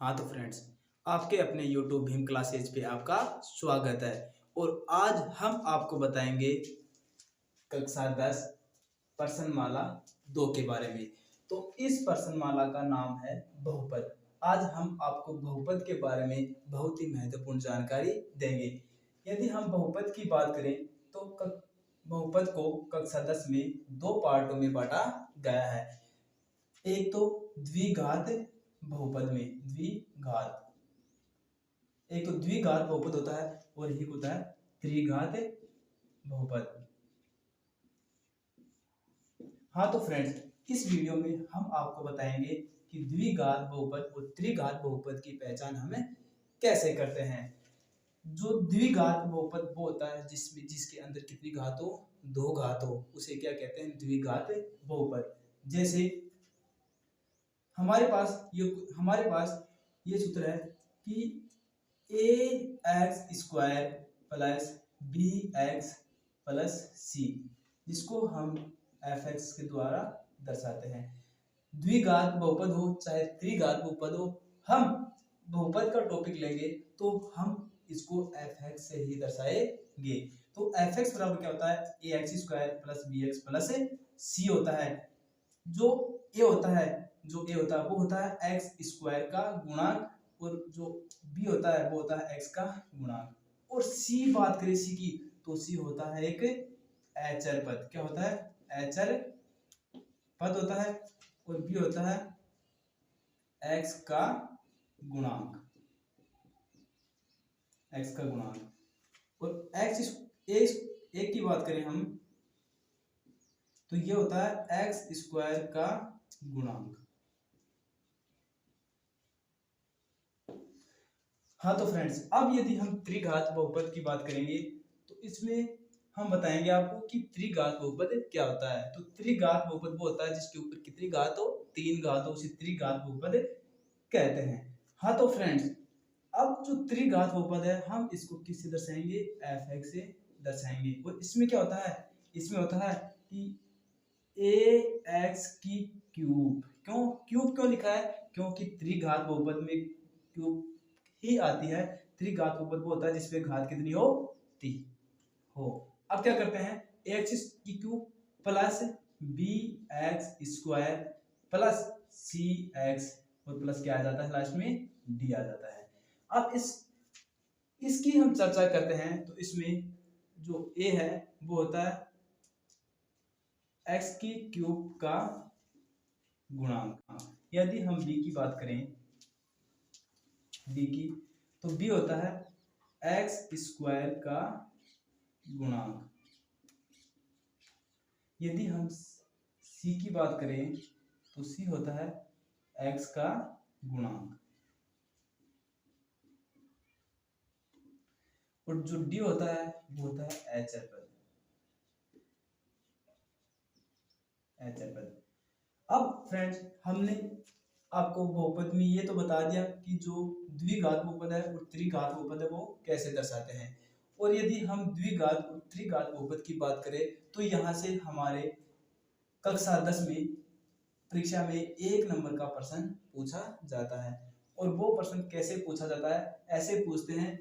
हाँ तो फ्रेंड्स, आपके अपने YouTube भीम क्लासेज पे आपका स्वागत है। और आज हम आपको बताएंगे कक्षा 10 प्रश्नमाला 2 के बारे में। तो इस प्रश्नमाला का नाम है बहुपद। आज हम आपको बहुपद के बारे में बहुत ही महत्वपूर्ण जानकारी देंगे। यदि हम बहुपद की बात करें तो बहुपद को कक्षा 10 में दो पार्टों में बांटा गया है। एक तो द्विघात बहुपद में एक तो द्विघात बहुपद होता है और एक होता है त्रिघात बहुपद। हाँ तो फ्रेंड्स, इस वीडियो में हम आपको बताएंगे कि द्विघात बहुपद और त्रिघात बहुपद की पहचान हमें कैसे करते हैं। जो द्विघात बहुपद वो होता है जिसके अंदर कितनी घात हो, दो घात हो, उसे क्या कहते हैं, द्विघात बहुपद। जैसे हमारे पास ये सूत्र है कि ax² plus bx plus c, जिसको हम fx के द्वारा दर्शाते हैं। द्विघात बहुपद हो चाहे त्रिघात बहुपद हो, हम बहुपद का टॉपिक लेंगे तो हम इसको fx से ही दर्शाएंगे। तो fx बराबर क्या होता है, ax² plus bx plus c होता है। जो a होता है वो होता है x² का गुणांक, और जो b होता है वो होता है x का गुणांक। और c बात करें c की, तो c होता है एक अचर पद। क्या होता है, अचर पद होता है। और b होता है x का गुणांक, और एक की बात करें हम तो ये होता है x² का गुणांक। हाँ तो फ्रेंड्स, अब यदि हम त्रिघात बहुपद की बात करेंगे तो इसमें हम बताएंगे आपको कि त्रिघात बहुपद क्या होता है। तो त्रिघात बहुपद वो होता है जिसके ऊपर कितनी घात हो, 3 घात हो, उसे त्रिघात बहुपद कहते हैं। हाँ तो फ्रेंड्स, अब जो त्रिघात बहुपद है हम इसको किससे दर्शाएंगे, fx से दर्शाएंगे। और इसमें क्या होता है, इसमें होता है कि ax की क्यूब। क्यूब क्यों लिखा है, क्योंकि त्रिघात बहुपद में क्यूब ही आती है। त्रिघात बहुपद वो होता है जिसमें घात कितनी हो, 3 हो। अब क्या करते हैं, x की cube plus bx² plus cx, और प्लस क्या आ जाता है लास्ट में, d आ जाता है। अब इसकी हम चर्चा करते हैं तो इसमें जो a है वो होता है x की क्यूब का गुणांक। यदि हम b की बात करें, b की, तो b होता है x² का गुणांक। यदि हम c की बात करें तो c होता है x का गुणांक, और जो d होता है वो होता है अचर पद। अब फ्रेंड्स, हमने आपको बहुपद में ये तो बता दिया कि जो द्विघात बहुपद है और त्रिघात बहुपद है वो कैसे दर्शाते हैं। और यदि हम द्विघात और त्रिघात बहुपद की बात करें तो यहाँ से हमारे कक्षा 10 में परीक्षा में 1 नंबर का प्रश्न पूछा जाता है। और वो प्रश्न कैसे पूछा जाता है, ऐसे पूछते हैं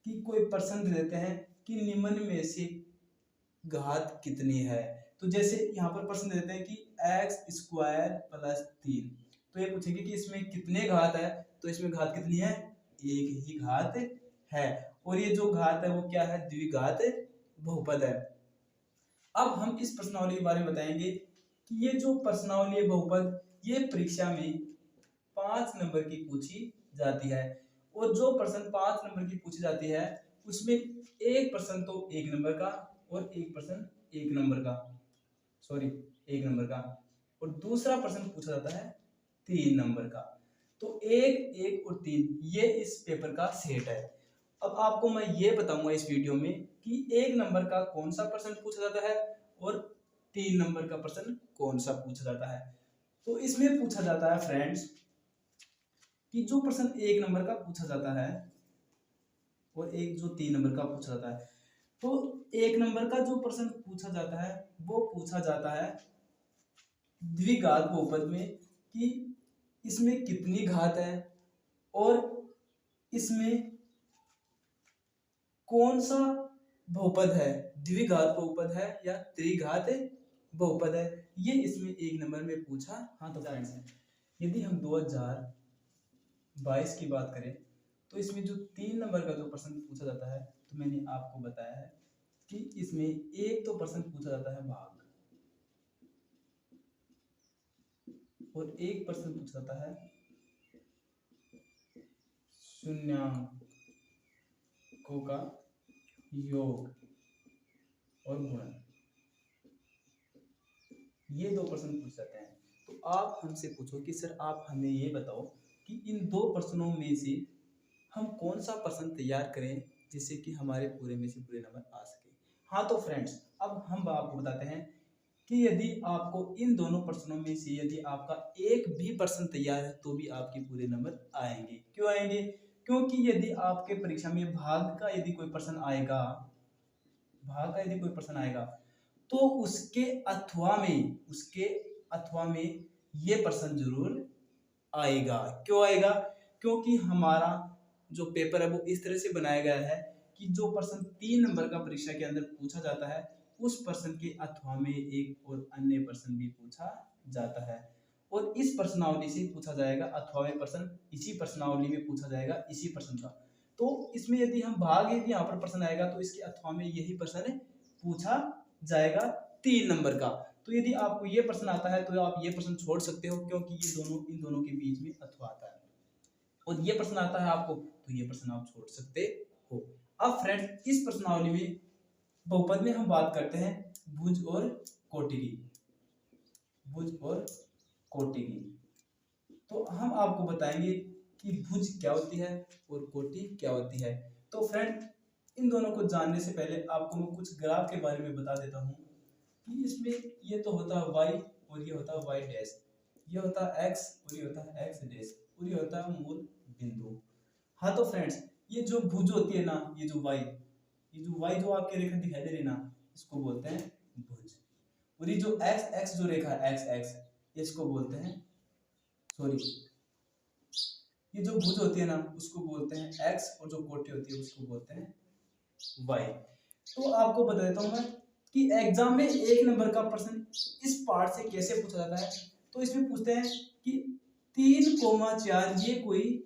कि कोई प्रश्न दे देते हैं कि निम्न में से घात कितनी है। तो जैसे यहाँ पर प्रश्न देते हैं कि x² प्लस 3, तो ये पूछेंगे कि इसमें कितने घात है, तो इसमें घात कितनी है, एक ही घात है। और ये जो घात है वो क्या है, द्विघात बहुपद है। अब हम इस प्रश्नावली के बारे में बताएंगे कि ये जो प्रश्नावली है बहुपद, ये परीक्षा में 5 नंबर की पूछी जाती है। और जो प्रश्न 5 नंबर की पूछी जाती है उसमें एक प्रश्न तो 1 नंबर का और एक प्रश्न 1 नंबर का, और दूसरा प्रश्न पूछा जाता है 3 नंबर का। तो 1, 1 और 3 ये इस पेपर का सेट है। अब आपको मैं ये बताऊंगा इस वीडियो में कि 1 नंबर का कौन सा प्रश्न पूछा जाता है और 3 नंबर का प्रश्न कौन सा पूछा जाता है। तो इसमें पूछा जाता है फ्रेंड्स कि जो प्रश्न 1 नंबर का पूछा जाता है और एक जो 3 नंबर का पूछा जाता है, तो 1 नंबर का जो प्रश्न पूछा जाता है वो पूछा जाता है द्विघात बहुपद में कि इसमें कितनी घात है, और इसमें कौन सा बहुपद है, द्विघात बहुपद है या त्रिघात बहुपद है, ये इसमें एक नंबर में पूछा। हाँ तो फ्रेंड्स, यदि हम 2022 की बात करें तो इसमें जो 3 नंबर का जो प्रश्न पूछा जाता है, तो मैंने आपको बताया है कि इसमें एक तो प्रश्न पूछा जाता है भाग, और एक प्रश्न पूछा जाता है शून्याङ्कों का योग और गुणन। ये 2 प्रश्न पूछ जाते हैं। तो आप हमसे पूछो कि सर आप हमें ये बताओ कि इन 2 प्रश्नों में से हम कौन सा प्रश्न तैयार करें जिससे कि हमारे पूरे में से पूरे नंबर आ सके। हाँ तो फ्रेंड्स, अब हम आपको बताते हैं कि यदि आपको इन दोनों प्रश्नों में से यदि आपका एक भी प्रश्न तैयार है तो भी आपके पूरे नंबर आएंगे। क्यों आएंगे? क्योंकि यदि आपके परीक्षा में भाग का यदि कोई प्रश्न आएगा तो उसके अथवा में ये प्रश्न जरूर आएगा। क्यों आएगा? क्योंकि हमारा जो पेपर है वो इस तरह से बनाया गया है कि जो प्रश्न 3 नंबर का परीक्षा के अंदर पूछा जाता है उस प्रश्न के अथवा में एक और अन्य प्रश्न भी पूछा जाता है, और इस प्रश्नावली से पूछा जाएगा अथवा में प्रश्न, इसी प्रश्नावली में पूछा जाएगा इसी प्रश्न का। तो इसमें यदि हम यदि यहाँ पर प्रश्न आएगा तो इसके अथवा में यही प्रश्न पूछा जाएगा 3 नंबर का। तो यदि आपको ये प्रश्न आता है तो आप ये प्रश्न छोड़ सकते हो, क्योंकि ये इन दोनों के बीच में अथवा आता है, और ये प्रश्न आता है आपको तो ये प्रश्न आप छोड़ सकते हो। अब फ्रेंड्स, इस प्रश्नावली में बहुपद में हम बात करते हैं भुज और कोटि की। तो हम आपको बताएंगे कि भुज क्या होती है और कोटि क्या होती है। तो फ्रेंड, इन दोनों को जानने से पहले आपको मैं कुछ ग्राफ के बारे में बता देता हूँ कि इसमें ये तो होता है y और ये होता है y डैश, ये होता है x और ये होता है x डैश, और ये होता है मूल बिंदु। हाँ तो फ्रेंड्स, ये जो भुज होती है ना, ये जो y जो आपके रेखा दिखाई दे रही है ना, इसको बोलते हैं भुज। और ये जो x जो रेखा है x इसको बोलते हैं, सॉरी, ये जो भुज होती है ना उसको बोलते हैं x, और जो कोटि होती है उसको बोलते हैं y। तो आपको बता देता हूँ मैं कि एग्जाम में 1 नंबर का प्रश्न इस पार्ट से कैसे पूछा जाता है। तो इसमें पूछते हैं कि 3,4 ये कोई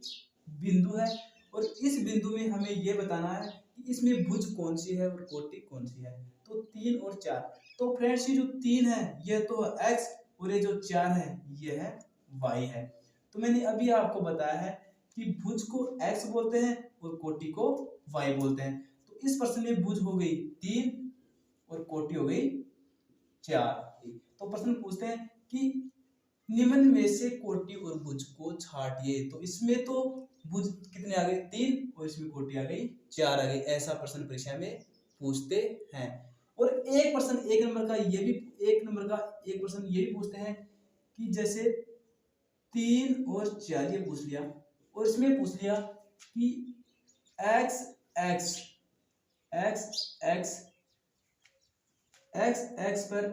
बिंदु है, और इस बिंदु में हमें ये बताना है कि इसमें भुज कौन सी है और कोटि कौन सी है। तो 3 और 4, तो फ्रेंड्स ये जो 3 है ये तो x, और ये जो 4 है ये है y है। तो मैंने अभी आपको बताया है कि भुज को x बोलते हैं और कोटि को y बोलते हैं। तो इस प्रश्न में भुज हो गई 3 और कोटि हो गई 4। तो प्रश्न पूछते हैं कि निम्न में से कोटि और भुज को छांटिए। तो इसमें तो भुज कितने आ गए 3, और इसमें कोटि आ गई 4 आ गई। ऐसा प्रश्न परीक्षा में पूछते हैं। और एक प्रश्न 1 नंबर का एक प्रश्न ये भी पूछते हैं कि जैसे 3 और 4 ये पूछ लिया, और इसमें पूछ लिया कि x पर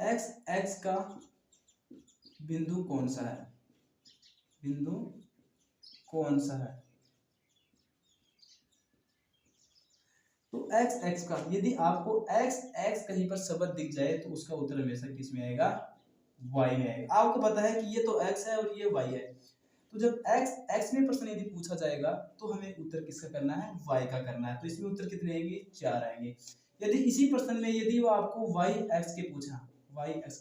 x का बिंदु कौन सा है, तो x का, यदि आपको x कहीं पर शब्द दिख जाए तो उसका उत्तर हमेशा किस में आएगा, y में आएगा। आपको पता है कि ये तो x है और ये y है, तो जब x में प्रश्न यदि पूछा जाएगा तो हमें उत्तर किसका करना है, y का करना है। तो इसमें उत्तर कितने आएंगे, 4 आएंगे। यदि इसी प्रश्न में यदि वो आपको yx के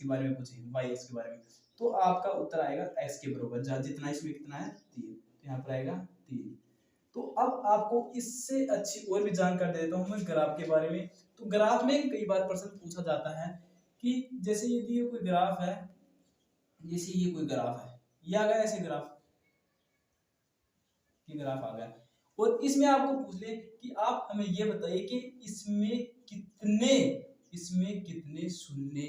बारे में पूछे, yx के बारे में, तो आपका उत्तर आएगा x के बराबर, जितना इसमें कितना है 3, तो यहाँ पर आएगा 3। तो अब आपको इससे अच्छी और भी जानकारी दे देता हूँ मैं ग्राफ के बारे में। तो ग्राफ में कई बार प्रश्न पूछा जाता है कि जैसे यदि ये कोई ग्राफ है, ये आ गया ऐसे ग्राफ आ गया, और इसमें आपको पूछ ले कि आप हमें ये बताइए कि इसमें कितने शून्य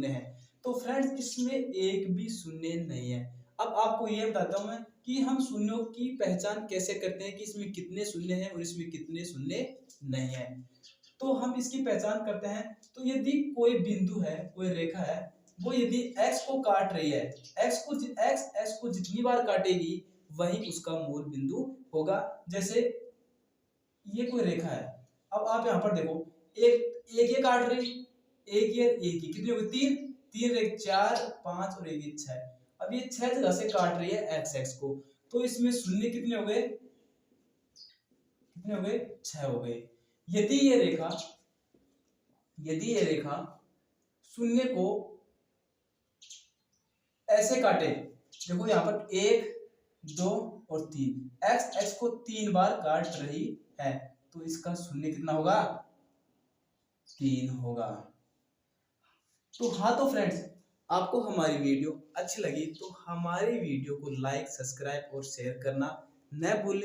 हैं। तो फ्रेंड्स, इसमें एक भी शून्य नहीं है। अब आपको ये बताता हूं मैं कि हम शून्यों की पहचान कैसे करते हैं कि इसमें कितने शून्य हैं और इसमें कितने शून्य नहीं है। तो हम इसकी पहचान करते हैं, तो यदि कोई बिंदु है, कोई रेखा है, वो यदि x को काट रही है, x को जितनी बार काटेगी वही उसका मूल बिंदु होगा। जैसे ये कोई रेखा है, अब आप यहाँ पर देखो, एक एक ये काट रही, एक ये कितनी होगी, तीन, तीन एक चार, पांच और एक ये छह। अब ये छह जगह से काट रही है एक्स एक्स को, तो इसमें शून्य कितने हो गए, कितने हो गए, छह हो गए। यदि ये रेखा शून्य को ऐसे काटे, देखो यहाँ पर एक, दो और तीन, एक्स एक्स को तीन बार काट रही है, तो इसका शून्य कितना होगा, तीन होगा। तो हाँ, तो फ्रेंड्स, आपको हमारी वीडियो अच्छी लगी तो हमारी वीडियो को लाइक, सब्सक्राइब और शेयर करना न भूलें।